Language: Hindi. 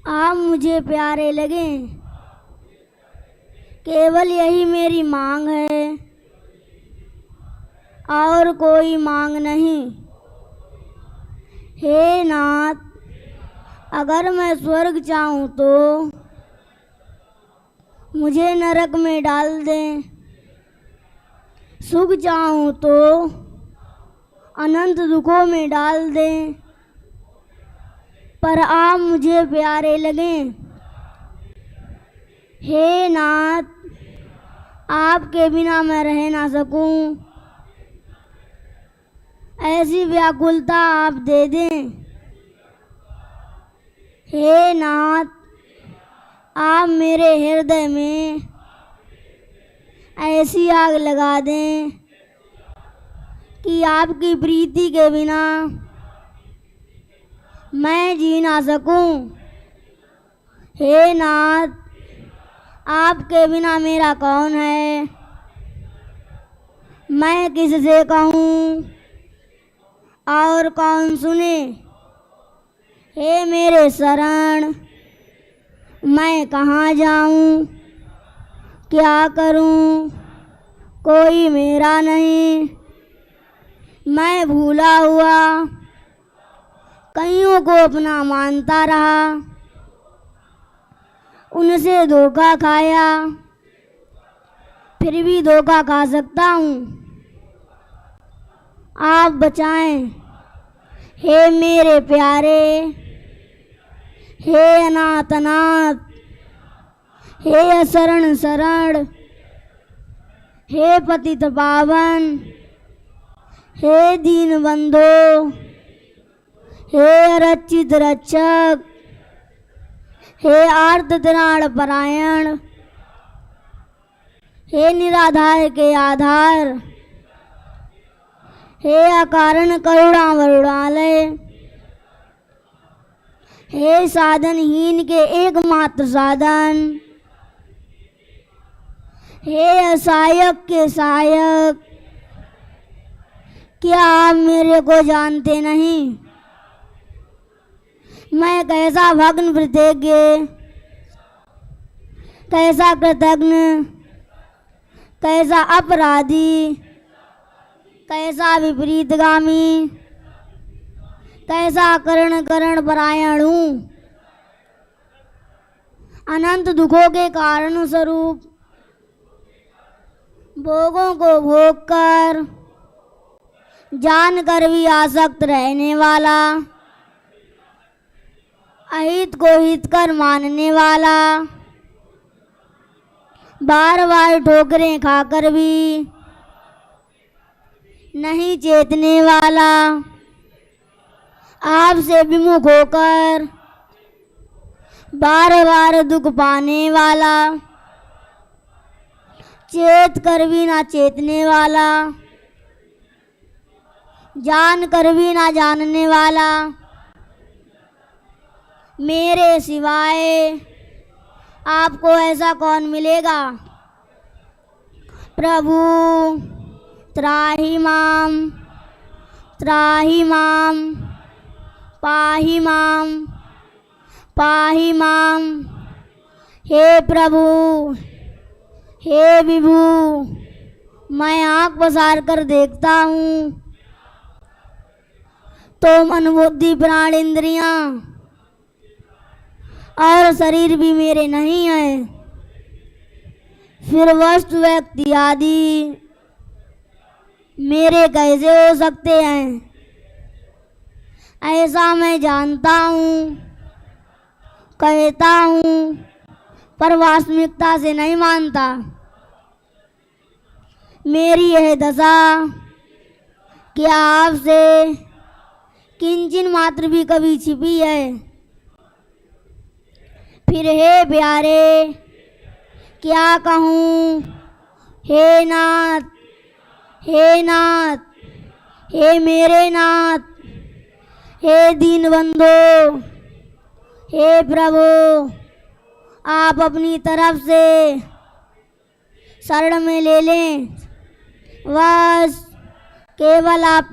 आप मुझे प्यारे लगे, केवल यही मेरी मांग है और कोई मांग नहीं। हे नाथ, अगर मैं स्वर्ग चाहूँ तो मुझे नरक में डाल दें, सुख चाहूँ तो अनंत दुखों में डाल दें, पर आप मुझे प्यारे लगें। हे नाथ, आपके बिना मैं रह ना सकूं, ऐसी व्याकुलता आप दे दें। हे नाथ, आप मेरे हृदय में ऐसी आग लगा दें कि आपकी प्रीति के बिना मैं जी ना सकूं। हे नाथ, आपके बिना मेरा कौन है, मैं किससे कहूँ और कौन सुने। हे मेरे शरण, मैं कहाँ जाऊँ, क्या करूँ, कोई मेरा नहीं। मैं भूला हुआ कईयों को अपना मानता रहा, उनसे धोखा खाया, फिर भी धोखा खा सकता हूँ। आप बचाएं। हे मेरे प्यारे, हे अनाथ अनाथ, हे अशरण शरण, हे पतित पावन, हे दीन बंधो, हे अरक्षित रक्षक, हे आर्त त्राण परायण, हे निराधार के आधार, हे अकारण करुणा वरुणालय, हे साधनहीन के एकमात्र साधन, हे असहायक के सहायक। क्या आप मेरे को जानते नहीं? मैं कैसा भग्न कृतज्ञ, कैसा कृतज्ञ, कैसा अपराधी, कैसा विपरीतगामी, कैसा करण करण परायण हूँ। अनंत दुखों के कारण स्वरूप भोगों को भोग कर जान कर भी आसक्त रहने वाला, अहित को हित कर मानने वाला, बार बार ठोकरें खाकर भी नहीं चेतने वाला, आपसे विमुख होकर बार बार दुख पाने वाला, चेत कर भी ना चेतने वाला, जान कर भी ना जानने वाला। मेरे सिवाय आपको ऐसा कौन मिलेगा? प्रभु त्राहि माम, त्राहि माम, पाहि माम, पाहि माम। हे प्रभु, हे विभु, मैं आँख पसार कर देखता हूँ तो मन बुद्धि प्राण इंद्रियाँ और शरीर भी मेरे नहीं है, फिर वस्तु व्यक्ति आदि मेरे कैसे हो सकते हैं? ऐसा मैं जानता हूँ, कहता हूँ, पर वास्तविकता से नहीं मानता। मेरी यह दशा क्या आपसे किंचन मात्र भी कभी छिपी है? फिर हे प्यारे, क्या कहूँ? हे नाथ, हे नाथ, हे मेरे नाथ, हे दीन बंधो, हे प्रभु, आप अपनी तरफ से शरण में ले लें। बस केवल आप